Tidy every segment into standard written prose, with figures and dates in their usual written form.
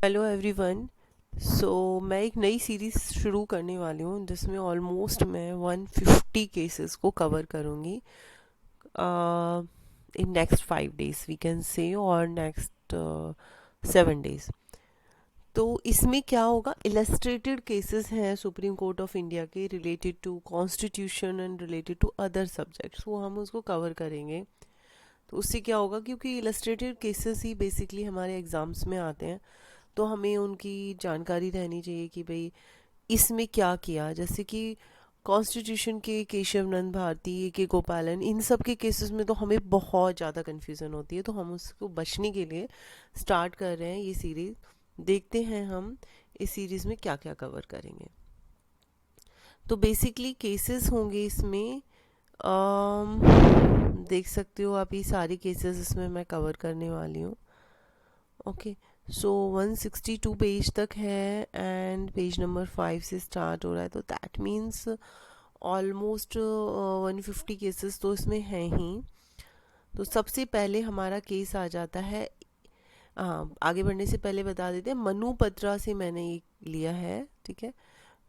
Hello everyone. मैं एक नई सीरीज़ शुरू करने वाली हूँ जिसमें ऑलमोस्ट मैं 150 केसेस को कवर करूँगी in next 5 days we can say, और नेक्स्ट 7 डेज। तो इसमें क्या होगा, इलस्ट्रेटेड केसेस हैं सुप्रीम कोर्ट ऑफ इंडिया के related to constitution and related to other subjects, वो हम उसको कवर करेंगे। तो उससे क्या होगा, क्योंकि इलस्ट्रेटेड केसेस ही बेसिकली हमारे एग्ज़ाम्स में आते हैं, तो हमें उनकी जानकारी रहनी चाहिए कि भाई इसमें क्या किया। जैसे कि कॉन्स्टिट्यूशन के केशव नंद भारती, ए के गोपालन, इन सब के केसेस में तो हमें बहुत ज़्यादा कन्फ्यूज़न होती है, तो हम उसको बचने के लिए स्टार्ट कर रहे हैं ये सीरीज़। देखते हैं हम इस सीरीज़ में क्या क्या कवर करेंगे। तो बेसिकली केसेस होंगे इसमें, देख सकते हो आप, ये सारे केसेस इसमें मैं कवर करने वाली हूँ। ओके, सो 162 पेज तक है एंड पेज नंबर 5 से स्टार्ट हो रहा है, तो दैट मीन्स ऑलमोस्ट 150 केसेस तो इसमें हैं ही। तो सबसे पहले हमारा केस आ जाता है, हाँ आगे बढ़ने से पहले बता देते हैं, मनु पत्रा से मैंने ये लिया है, ठीक है।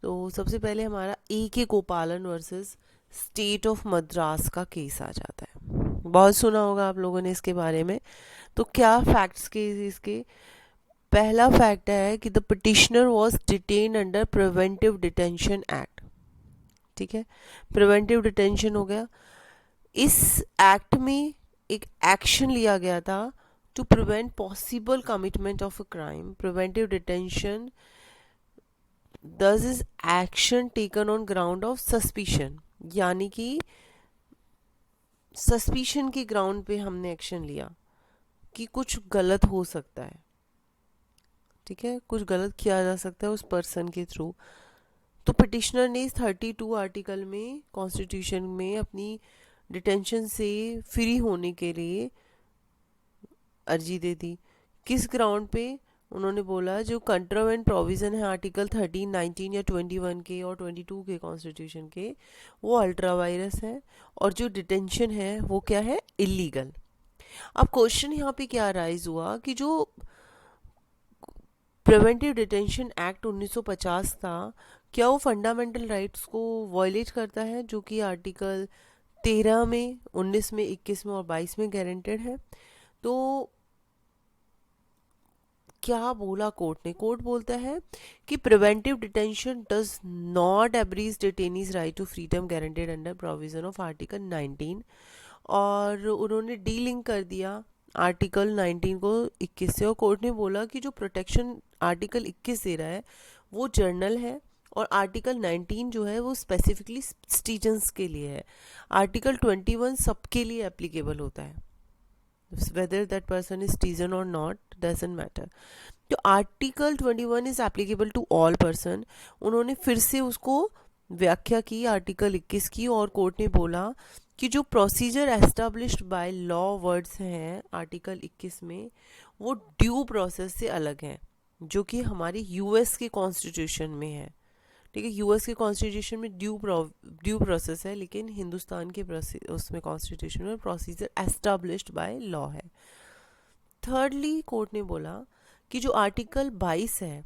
तो सबसे पहले हमारा ए के गोपालन वर्सेस स्टेट ऑफ मद्रास का केस आ जाता है। बहुत सुना होगा आप लोगों ने इसके बारे में। तो क्या फैक्ट्स के इसके, पहला फैक्ट है कि the petitioner was detain under preventive detention act, ठीक है। प्रिवेंटिव डिटेंशन हो गया, इस एक्ट में एक एक्शन लिया गया था to prevent possible commitment of a crime. Preventive detention this is action taken on ground of suspicion, यानी कि सस्पिशन के ग्राउंड पे हमने एक्शन लिया कि कुछ गलत हो सकता है, ठीक है, कुछ गलत किया जा सकता है उस पर्सन के थ्रू। तो पिटिशनर ने इस 32 आर्टिकल में कॉन्स्टिट्यूशन में अपनी डिटेंशन से फ्री होने के लिए अर्जी दे दी। किस ग्राउंड पे? उन्होंने बोला जो कंट्रावेंट प्रोविजन है आर्टिकल 13, 19 या 21 के और 22 के कॉन्स्टिट्यूशन के, वो अल्ट्रा वायरस है, और जो डिटेंशन है वो क्या है, इलीगल। अब क्वेश्चन यहाँ पे क्या राइज हुआ कि जो प्रिवेंटिव डिटेंशन एक्ट 1950 था, क्या वो फंडामेंटल राइट्स को वॉयलेट करता है, जो कि आर्टिकल 13 में, 19 में, 21 में और 22 में गारंटेड है। तो क्या बोला कोर्ट ने? कोर्ट बोलता है कि preventive detention does not abridge detainee's right to freedom guaranteed under provision of article 19, और उन्होंने डी लिंक कर दिया आर्टिकल 19 को 21 से, और कोर्ट ने बोला कि जो प्रोटेक्शन आर्टिकल 21 दे रहा है वो जर्नल है, और आर्टिकल 19 जो है वो स्पेसिफिकली सिटीजन्स के लिए है। आर्टिकल 21 सबके लिए एप्लीकेबल होता है, whether that person is citizen or not doesn't matter। तो article 21 is applicable to all person. उन्होंने फिर से उसको व्याख्या की आर्टिकल 21 की, और कोर्ट ने बोला कि जो procedure established by law words हैं आर्टिकल 21 में, वो ड्यू प्रोसेस से अलग हैं, जो कि हमारी यूएस के कॉन्स्टिट्यूशन में है, ठीक है। यूएस के कॉन्स्टिट्यूशन में ड्यू प्रोसेस है, लेकिन हिंदुस्तान के उसमें कॉन्स्टिट्यूशन में प्रोसीजर एस्टेब्लिश्ड बाय लॉ है। थर्डली कोर्ट ने बोला कि जो आर्टिकल 22 है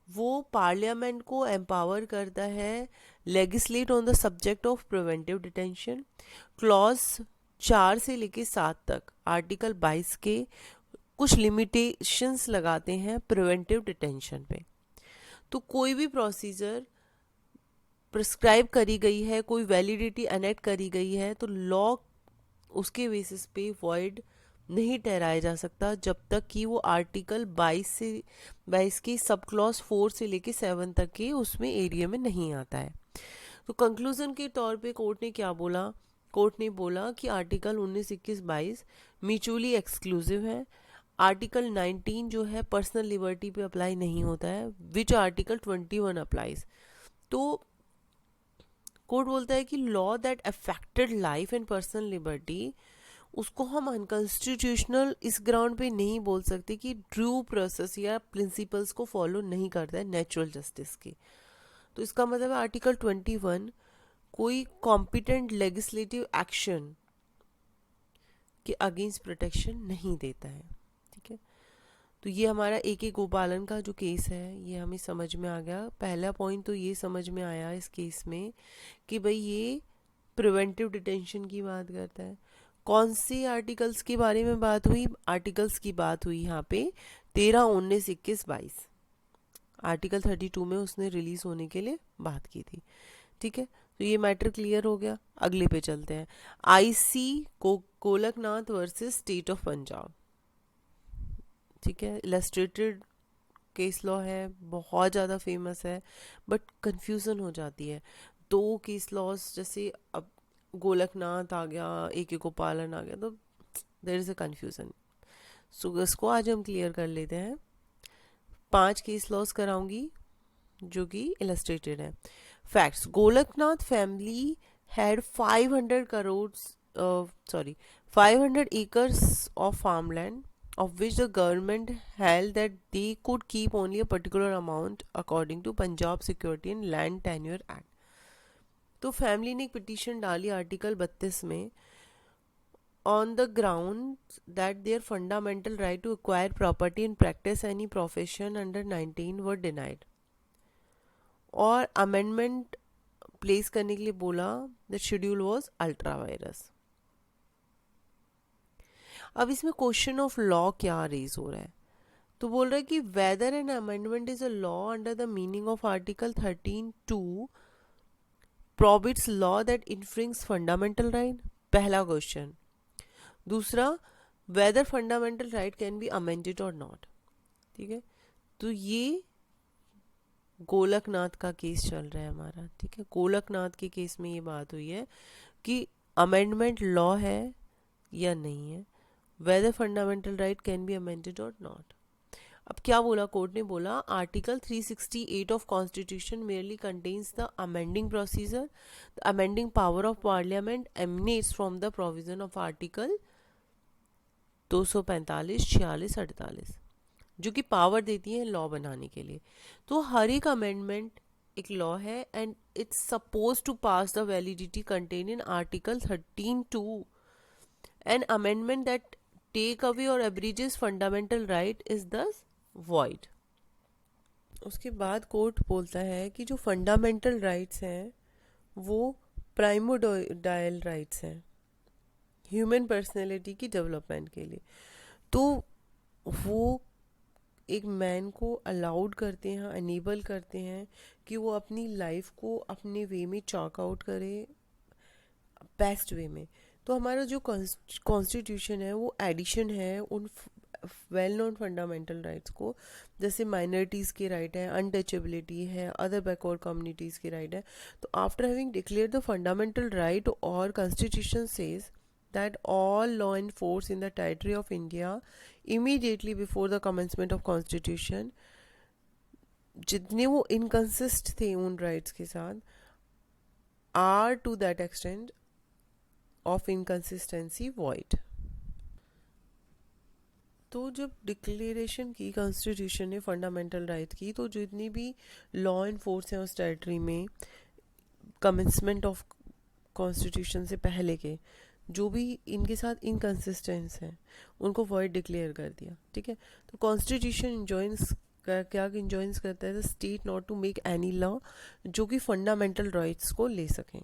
वो पार्लियामेंट को एम्पावर करता है legislate on the subject of preventive detention. Clause 4 से लेके 7 तक आर्टिकल 22 के कुछ लिमिटेशंस लगाते हैं प्रिवेंटिव डिटेंशन पे। तो कोई भी प्रोसीजर प्रिस्क्राइब करी गई है, कोई वैलिडिटी एनेक्ट करी गई है, तो लॉ उसके बेसिस पे वॉइड नहीं ठहराया जा सकता जब तक कि वो आर्टिकल 22 के सब क्लॉज 4 से लेके 7 तक के उसमें एरिया में नहीं आता है। तो कंक्लूजन के तौर पे कोर्ट ने क्या बोला? कोर्ट ने बोला कि आर्टिकल 19, 21, 22 म्यूचुअली एक्सक्लूसिव है। आर्टिकल 19 जो है पर्सनल लिबर्टी पे अप्लाई नहीं होता है, विच आर्टिकल 21 अप्लाइज। तो कोर्ट बोलता है कि law that affected life and personal liberty, उसको हम अनकॉन्स्टिट्यूशनल इस ग्राउंड पे नहीं बोल सकते कि ड्यू प्रोसेस या प्रिंसिपल्स को फॉलो नहीं करता है नेचुरल जस्टिस के। तो इसका मतलब है आर्टिकल 21 कोई कॉम्पिटेंट लेजिस्लेटिव एक्शन के अगेंस्ट प्रोटेक्शन नहीं देता है, ठीक है। तो ये हमारा ए के गोपालन का जो केस है ये हमें समझ में आ गया। पहला पॉइंट तो ये समझ में आया इस केस में कि भाई ये प्रिवेंटिव डिटेंशन की बात करता है। कौन से आर्टिकल्स के बारे में बात हुई? आर्टिकल्स की बात हुई यहाँ पे 13, 19, 21, 22। आर्टिकल 32 में उसने रिलीज होने के लिए बात की थी। ठीक है, तो ये मैटर क्लियर हो गया। अगले पे चलते हैं। IC Golaknath versus state of Punjab. ठीक है, इलस्ट्रेटेड केस लॉ है, बहुत ज़्यादा फेमस है, बट कंफ्यूजन हो जाती है। दो केस लॉज, जैसे अब गोलकनाथ आ गया, ए के गोपालन आ गया, तो देयर इज अ कंफ्यूजन। सो इसको आज हम क्लियर कर लेते हैं। 5 केस लॉज कराऊंगी जो कि इलस्ट्रेटेड है। Facts: Golaknath family had 500 acres of farmland, of which the government held that they could keep only a particular amount according to Punjab Security and Land Tenure Act. तो family ने एक petition डाली article 32 में on the ground that their fundamental right to acquire property and practice any profession under 19 were denied. और amendment place करने के लिए बोला the schedule was ultra vires. अब इसमें क्वेश्चन ऑफ लॉ क्या रेज हो रहा है? तो बोल रहा है कि whether an amendment is a law under the meaning of article 13(2) prohibits law that infringes fundamental right. पहला क्वेश्चन। दूसरा, whether fundamental right can be amended और नॉट। ठीक है, तो ये गोलकनाथ का केस चल रहा है हमारा। ठीक है, गोलकनाथ के केस में ये बात हुई है कि अमेंडमेंट लॉ है या नहीं है, whether fundamental right can be amended और नॉट। अब क्या बोला कोर्ट ने? बोला article 368 of constitution merely contains the amending procedure, the amending power of parliament emanates from the provision of article 245, 46, 48, जो कि पावर देती है लॉ बनाने के लिए। तो हर एक अमेंडमेंट एक लॉ है and it's suppose to pass the validity contain in article 13(2). An amendment that take away और abridges fundamental right is thus void. उसके बाद कोर्ट बोलता है कि जो फंडामेंटल राइट्स हैं वो प्राइमोडाइल राइट्स हैं ह्यूमन पर्सनैलिटी की डेवलपमेंट के लिए। तो वो एक मैन को अलाउड करते हैं, अनेबल करते हैं कि वो अपनी लाइफ को अपने वे में चॉक आउट करे, बेस्ट वे में। तो हमारा जो कॉन्स्टिट्यूशन है वो एडिशन है उन वेल नोन फंडामेंटल राइट्स को, जैसे माइनॉरिटीज़ के राइट है, अनटचेबिलिटी है, अदर बैकवर्ड कम्युनिटीज़ के राइट है। तो after having declare the fundamental right और constitution says that all law in force in the territory of India immediately before the commencement of constitution, जितने वो इनकंसिस्ट थे उन राइट्स के साथ, are to that extent of inconsistency void। तो जब declaration की कॉन्स्टिट्यूशन ने फंडामेंटल राइट की, तो जितनी भी लॉ इन फोर्स है उस टेरिटरी में कमेंसमेंट ऑफ कॉन्स्टिट्यूशन से पहले के जो भी इनके साथ इनकंसिस्टेंस हैं उनको वॉइड डिक्लेयर कर दिया। ठीक है, तो कॉन्स्टिट्यूशन इंजॉइंस क्या इंजॉइंस करता है? The state not to make any law जो कि फंडामेंटल राइट्स को ले सकें।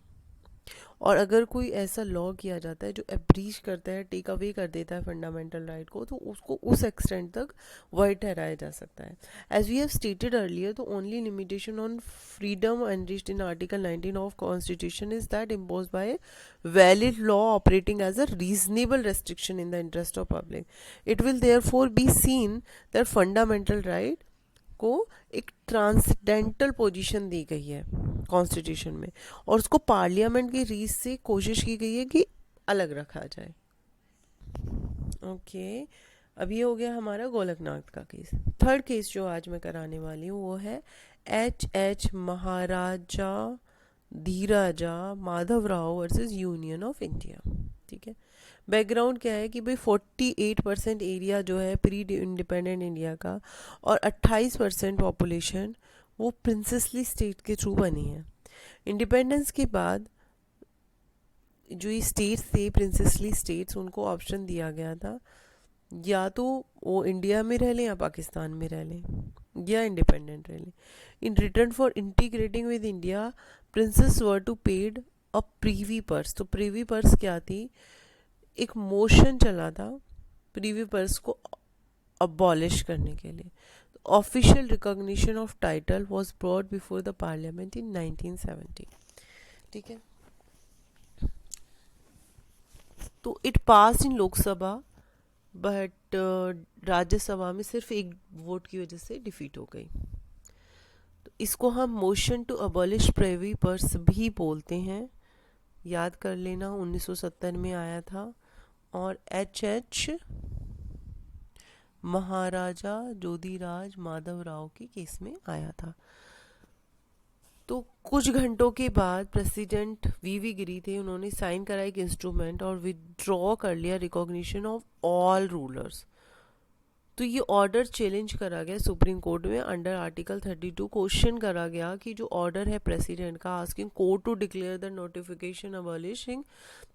और अगर कोई ऐसा लॉ किया जाता है जो एब्रीज करता है, टेक अवे कर देता है फंडामेंटल राइट को, तो उसको उस एक्सटेंट तक वॉइड ठहराया जा सकता है। As we have stated earlier, तो only limitation on freedom enriched in article 19 of constitution is that impose by valid law operating as a reasonable restriction in the interest of public. It will therefore be seen that fundamental right को एक transcendental position दी गई है constitution में, और उसको parliament की reach से कोशिश की गई है कि अलग रखा जाए। ओके, अब ये हो गया हमारा गोलकनाथ का केस। थर्ड केस जो आज मैं कराने वाली हूँ वो है H Maharaja Dhiraja Madhavrao versus Union of India. ठीक है, बैकग्राउंड क्या है कि भाई 48% एरिया जो है प्री इंडिपेंडेंट इंडिया का और 28% पॉपुलेशन वो प्रिंसेसली स्टेट के थ्रू बनी है। इंडिपेंडेंस के बाद जो ये स्टेट्स थे प्रिंसेसली स्टेट्स, उनको ऑप्शन दिया गया था या तो वो इंडिया में रह लें या पाकिस्तान में रह लें या इंडिपेंडेंट रह लें। In return for integrating with India princes were to paid a privy purse. तो प्रीवी पर्स क्या थी, एक मोशन चला था प्रीवी पर्स को अबॉलिश करने के लिए। Official recognition of title was brought before the parliament in 1970। ठीक है, तो it pass in Lok Sabha but Rajya Sabha में सिर्फ एक वोट की वजह से डिफीट हो गई। तो इसको हम motion to abolish privy purse भी बोलते हैं, याद कर लेना, 1970 में आया था और एच महाराजा ज्योतिराज माधव राव के केस में आया था। तो कुछ घंटों के बाद प्रेसिडेंट वीवी गिरी थे, उन्होंने साइन करा एक इंस्ट्रूमेंट और विड्रॉ कर लिया रिकॉग्निशन ऑफ ऑल रूलर्स। तो ये ऑर्डर चैलेंज करा गया सुप्रीम कोर्ट में अंडर आर्टिकल 32। क्वेश्चन करा गया कि जो ऑर्डर है प्रेसिडेंट का asking court to declare the notification abolishing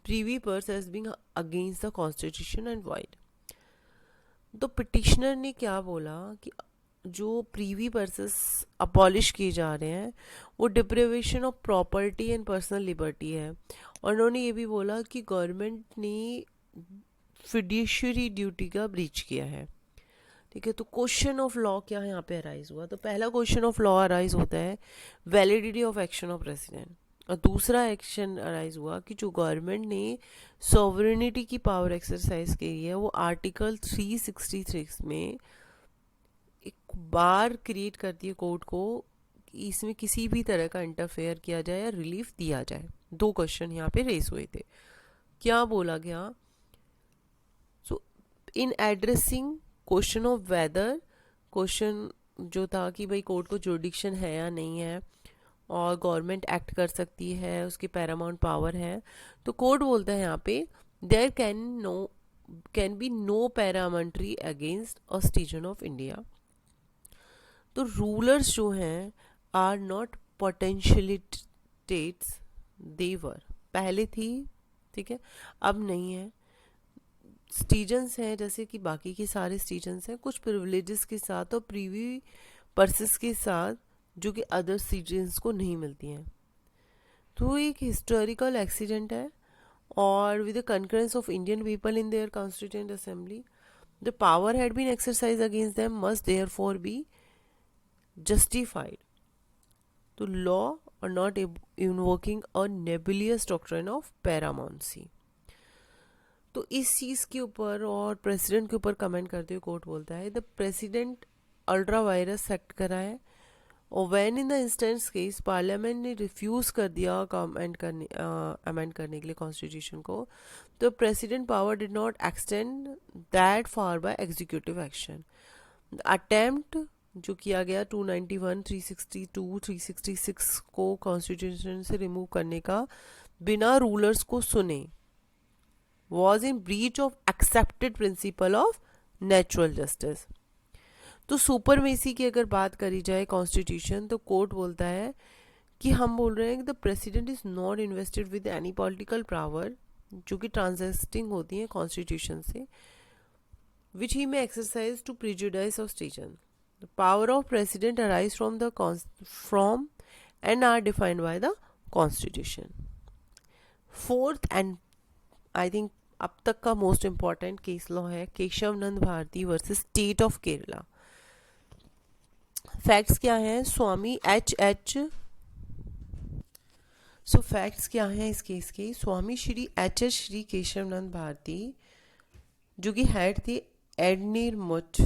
privy purse as being against the constitution and void. तो पिटिशनर ने क्या बोला कि जो प्रीवी पर्सेस अबॉलिश किए जा रहे हैं वो deprivation of property and personal liberty है, और उन्होंने ये भी बोला कि गवर्नमेंट ने फिड्यूशियरी ड्यूटी का ब्रीच किया है। ठीक है, तो क्वेश्चन ऑफ लॉ क्या यहाँ पे अराइज हुआ, तो पहला क्वेश्चन ऑफ लॉ अराइज होता है validity of action of president, और दूसरा एक्शन अराइज हुआ कि जो गवर्नमेंट ने सॉवरेनिटी की पावर एक्सरसाइज की है वो आर्टिकल 363 में एक बार क्रिएट करती है कोर्ट को कि इसमें किसी भी तरह का इंटरफेयर किया जाए या रिलीफ दिया जाए। दो क्वेश्चन यहाँ पे रेस हुए थे। क्या बोला गया, so in addressing question of whether, question जो था कि भाई कोर्ट को जुरिडिक्शन है या नहीं है और गवर्नमेंट एक्ट कर सकती है, उसकी पैरामाउंट पावर है, तो कोर्ट बोलता है यहाँ पे there can be no paramountcy against a citizen of India. तो रूलर्स जो हैं आर नॉट पोटेंशियली स्टेट्स, देवर पहले थी, ठीक है, अब नहीं है। सिटीजन्स हैं जैसे कि बाकी के सारे सिटीजन्स हैं, कुछ प्रिविलेजेस के साथ और प्रीवी पर्सेस के साथ जो कि अदर सिटीजन्स को नहीं मिलती हैं। तो एक हिस्टोरिकल एक्सीडेंट है, और with the concurrence of Indian people in their constituent assembly the power had been exercise against them must therefore be justified. तो law or not invoking a nebulous doctrine of paramountcy। तो इस चीज़ के ऊपर और president के ऊपर comment करते हुए कोर्ट बोलता है the president ultra vires act करा है, और when in the instance case parliament ने रिफ्यूज़ कर दिया अमेंड करने के लिए कॉन्स्टिट्यूशन को, तो president power did not extend that far by executive action. Attempt जो किया गया 291, 362, 366 को कॉन्स्टिट्यूशन से रिमूव करने का बिना रूलर्स को सुने was in breach of accepted principle of natural justice. तो सुपरमेसी की अगर बात करी जाए कॉन्स्टिट्यूशन, तो कोर्ट बोलता है कि हम बोल रहे हैं कि the president is not invested with any political power जो कि ट्रांजेस्टिंग होती है कॉन्स्टिट्यूशन से, विच ही में exercise to prejudice of station. The power of president arise from and are defined by the constitution. Fourth and I think अब तक का मोस्ट इम्पॉर्टेंट केस लॉ है Kesavananda Bharati versus state of Kerala. Facts क्या हैं, Swami facts क्या हैं इस case के, स्वामी श्री एच श्री केशव नंद भारती जो कि हेड थे एडनीर मुठ,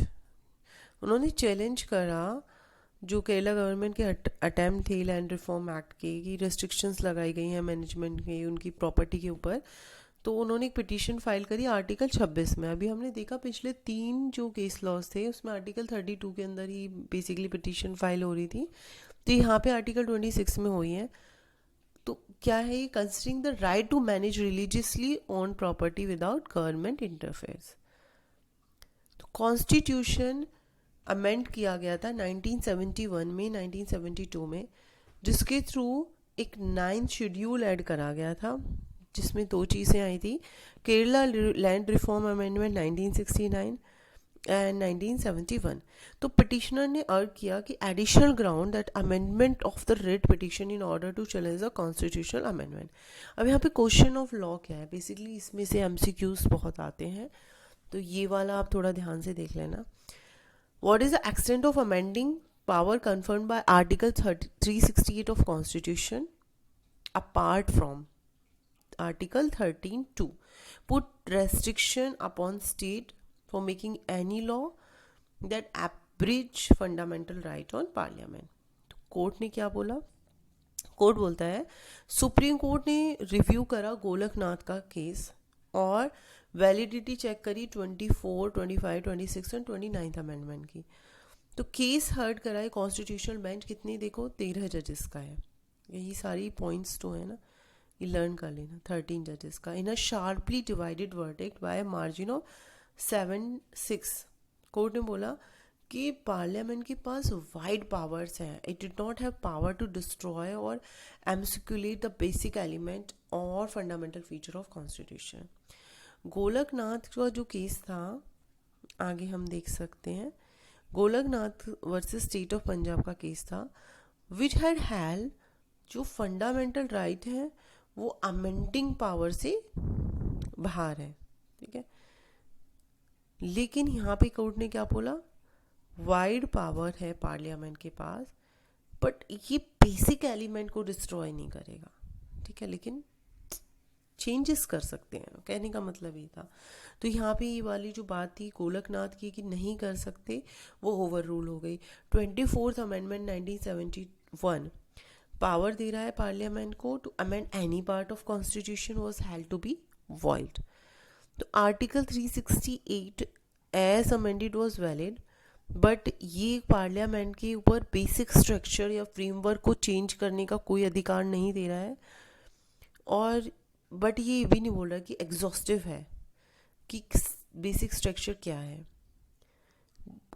उन्होंने चैलेंज करा जो केरला गवर्नमेंट के अटेम्प्ट थे लैंड रिफॉर्म एक्ट के कि रेस्ट्रिक्शंस लगाई गई हैं मैनेजमेंट के उनकी प्रॉपर्टी के ऊपर। तो उन्होंने एक पिटीशन फाइल करी आर्टिकल 26 में। अभी हमने देखा पिछले 3 जो केस लॉज थे उसमें आर्टिकल 32 के अंदर ही बेसिकली पिटीशन फाइल हो रही थी, तो यहाँ पे आर्टिकल 26 में हुई है। तो क्या है ये, considering the right to manage religiously own property without government interferes. तो कॉन्स्टिट्यूशन अमेंड किया गया था 1971 में, 1972 में, जिसके थ्रू एक 9th शेड्यूल ऐड करा गया था जिसमें दो चीज़ें आई थी, Kerala land reform amendment 1969 and 1971। तो पिटिशनर ने अर्ज किया कि additional ground that amendment of the writ petition in order to challenge the constitutional amendment. अब यहाँ पे क्वेश्चन ऑफ लॉ क्या है, बेसिकली इसमें से एमसीक्यूज बहुत आते हैं, तो ये वाला आप थोड़ा ध्यान से देख लेना। What is the extent of amending power confirmed bye article 368 of constitution apart from article 13(2) put restriction upon state for making any law that abridge fundamental right on parliament। तो कोर्ट ने क्या बोला, कोर्ट बोलता है supreme court ने review करा गोलकनाथ का case और वैलिडिटी चेक करी 24, 25, 26 एंड 29 अमेंडमेंट की। तो केस हर्ड कराए कॉन्स्टिट्यूशनल बेंच, कितने देखो 13 जजेस का है, यही सारी पॉइंट्स तो है ना, ये लर्न कर लेना, 13 जजेस का, in a sharply divided verdict by margin of 7-6। Court ने बोला कि पार्लियामेंट के पास वाइड पावर्स हैं, it did not have power to destroy और एम्सिकुलेट द बेसिक एलिमेंट और fundamental feature of constitution. Golaknath का जो केस था, आगे हम देख सकते हैं, Golaknath versus state of Punjab का केस था, विच हैड हेल्ड जो फंडामेंटल राइट है वो अमेंडिंग पावर से बाहर है, ठीक है। लेकिन यहाँ पे कोर्ट ने क्या बोला, वाइड पावर है पार्लियामेंट के पास, बट ये बेसिक एलिमेंट को डिस्ट्रॉय नहीं करेगा, ठीक है, लेकिन चेंजेस कर सकते हैं, कहने का मतलब ये था। तो यहाँ पे ये वाली जो बात थी गोलकनाथ की कि नहीं कर सकते, वो ओवर रूल हो गई। 24th अमेंडमेंट 1971 पावर दे रहा है पार्लियामेंट को to amend any part of constitution was held to be void. तो article 368 as amended was valid, but ये पार्लियामेंट के ऊपर बेसिक स्ट्रक्चर या फ्रेमवर्क को चेंज करने का कोई अधिकार नहीं दे रहा है, और बट ये भी नहीं बोल रहा कि एग्जॉस्टिव है कि बेसिक स्ट्रक्चर क्या है।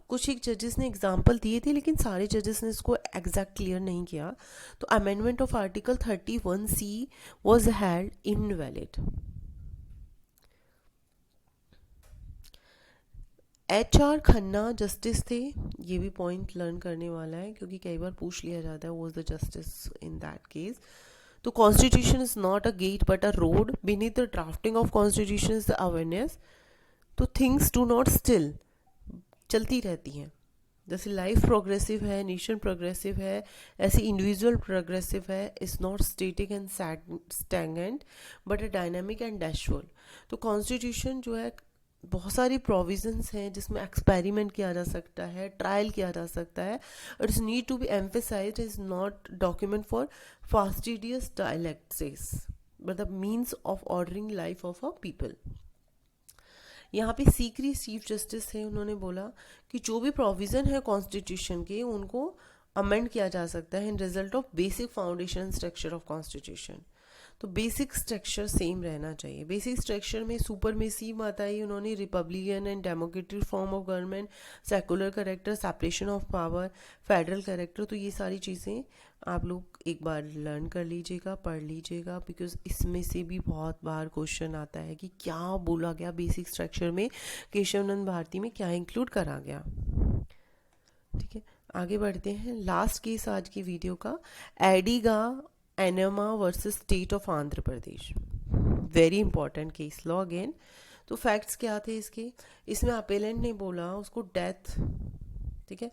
कुछ एक जजेस ने एग्जाम्पल दिए थे, लेकिन सारे जजेस ने इसको एग्जैक्ट क्लियर नहीं किया। तो amendment of article 31C was held invalid. HR Khanna justice थे, ये भी पॉइंट लर्न करने वाला है क्योंकि कई बार पूछ लिया जाता है was the justice in that case. तो constitution is not a gate but a road, beneath the drafting of constitution is the awareness. तो थिंग्स डू नॉट स्टिल, चलती रहती हैं, जैसे लाइफ प्रोग्रेसिव है, नेशन प्रोग्रेसिव है, ऐसे इंडिविजुअल प्रोग्रेसिव है, is not static and stagnant but a dynamic and dashful. तो कॉन्स्टिट्यूशन जो है बहुत सारी प्रोविजंस हैं जिसमें एक्सपेरिमेंट किया जा सकता है, ट्रायल किया जा सकता है, और it's need to be emphasized is not document for fastidious dialectics but the means of ordering life of a people. यहाँ पे सीकरी चीफ जस्टिस है, उन्होंने बोला कि जो भी प्रोविज़न है कॉन्स्टिट्यूशन के उनको अमेंड किया जा सकता है इन result of basic foundation structure of constitution. तो बेसिक स्ट्रक्चर सेम रहना चाहिए। बेसिक स्ट्रक्चर में सुपरमेसिव आता है, उन्होंने Republican and democratic form of government, secular character, separation of power, federal character. तो ये सारी चीज़ें आप लोग एक बार लर्न कर लीजिएगा, पढ़ लीजिएगा, बिकॉज इसमें से भी बहुत बार क्वेश्चन आता है कि क्या बोला गया बेसिक स्ट्रक्चर में, केशवनंद भारती में क्या इंक्लूड करा गया। ठीक है, आगे बढ़ते हैं। लास्ट केस आज की वीडियो का, Ediga Anamma versus state of Andhra Pradesh, very important case law again. तो फैक्ट्स क्या थे इसके, इसमें अपेलेंट ने बोला उसको डेथ, ठीक है,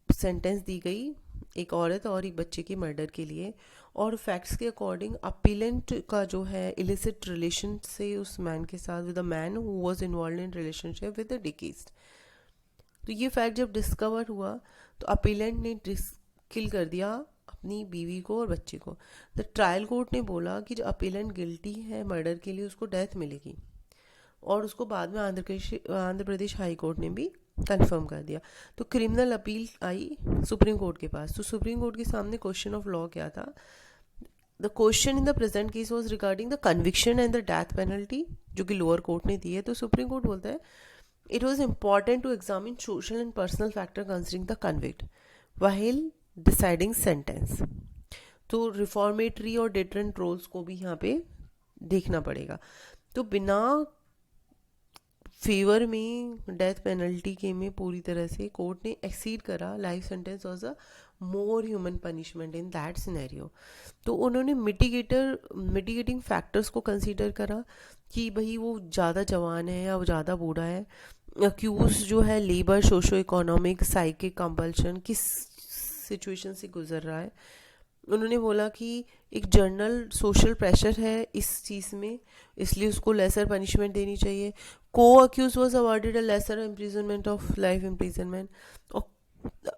सेंटेंस दी गई एक औरत और एक बच्चे के मर्डर के लिए, और फैक्ट्स के अकॉर्डिंग अपेलेंट का जो है इलिसिट रिलेशन से उस मैन के साथ, with a man who was involved in relationship with a deceased. तो ये फैक्ट जब डिस्कवर हुआ तो अपेलेंट ने किल कर दिया अपनी बीवी को और बच्चे को। द ट्रायल कोर्ट ने बोला कि जो अपेलेंट गिल्टी है मर्डर के लिए उसको डेथ मिलेगी, और उसको बाद में आंध्र प्रदेश हाई कोर्ट ने भी कंफर्म कर दिया। तो क्रिमिनल अपील आई सुप्रीम कोर्ट के पास। तो सुप्रीम कोर्ट के सामने क्वेश्चन ऑफ लॉ क्या था, the question in the present case was regarding the conviction and the death penalty, जो कि लोअर कोर्ट ने दी है। तो सुप्रीम कोर्ट बोलता है it was important to examine social and personal factor considering the convict while deciding sentence. तो reformatory और deterrent roles को भी यहाँ पे देखना पड़ेगा। तो बिना फेवर में डेथ पेनल्टी के में पूरी तरह से कोर्ट ने एक्सीड करा, life sentence was a more human punishment in that scenario. तो उन्होंने मिटिगेटिंग फैक्टर्स को कंसीडर करा कि भाई वो ज़्यादा जवान है या वो ज़्यादा बूढ़ा है, अक्यूज जो है labour, socio economic, psychic compulsion, किस सिचुएशन से गुजर रहा है। उन्होंने बोला कि एक जनरल सोशल प्रेशर है इस चीज़ में, इसलिए उसको लेसर पनिशमेंट देनी चाहिए। को accused was awarded a lesser imprisonment of life imprisonment. और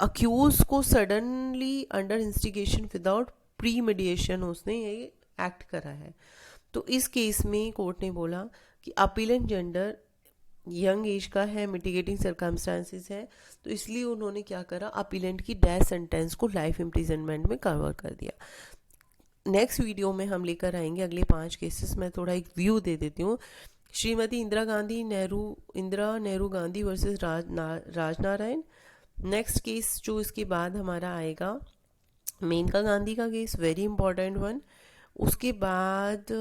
अक्यूज को suddenly under instigation without premeditation उसने ये एक्ट करा है। तो इस केस में कोर्ट ने बोला कि अपीलेंट जेंडर यंग एज का है, मिटिगेटिंग सर्कमस्टांसिस है, तो इसलिए उन्होंने क्या करा, अपीलेंट की डेथ सेंटेंस को लाइफ इम्प्रिजनमेंट में कवर कर दिया। नेक्स्ट वीडियो में हम लेकर आएंगे अगले 5 केसेस। मैं थोड़ा एक व्यू दे देती हूँ। Shrimati Indira Nehru Gandhi versus Rajnarayan. Next case जो इसके बाद हमारा आएगा, मेनका गांधी का केस, वेरी इंपॉर्टेंट वन। उसके बाद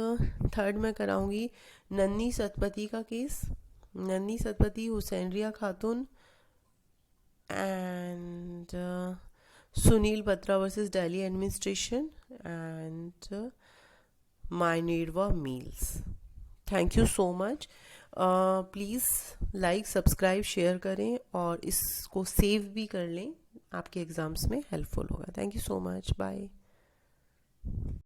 थर्ड में कराऊंगी नन्ही सतपथी का केस, नन्ही Satpathy, Hussainara Khatoon and Sunil Batra versus Delhi administration and Minerva Mills. Thank you so much. Please like, subscribe, share करें और इसको सेव भी कर लें, आपके एग्ज़ाम्स में हेल्पफुल होगा। Thank you so much, bye.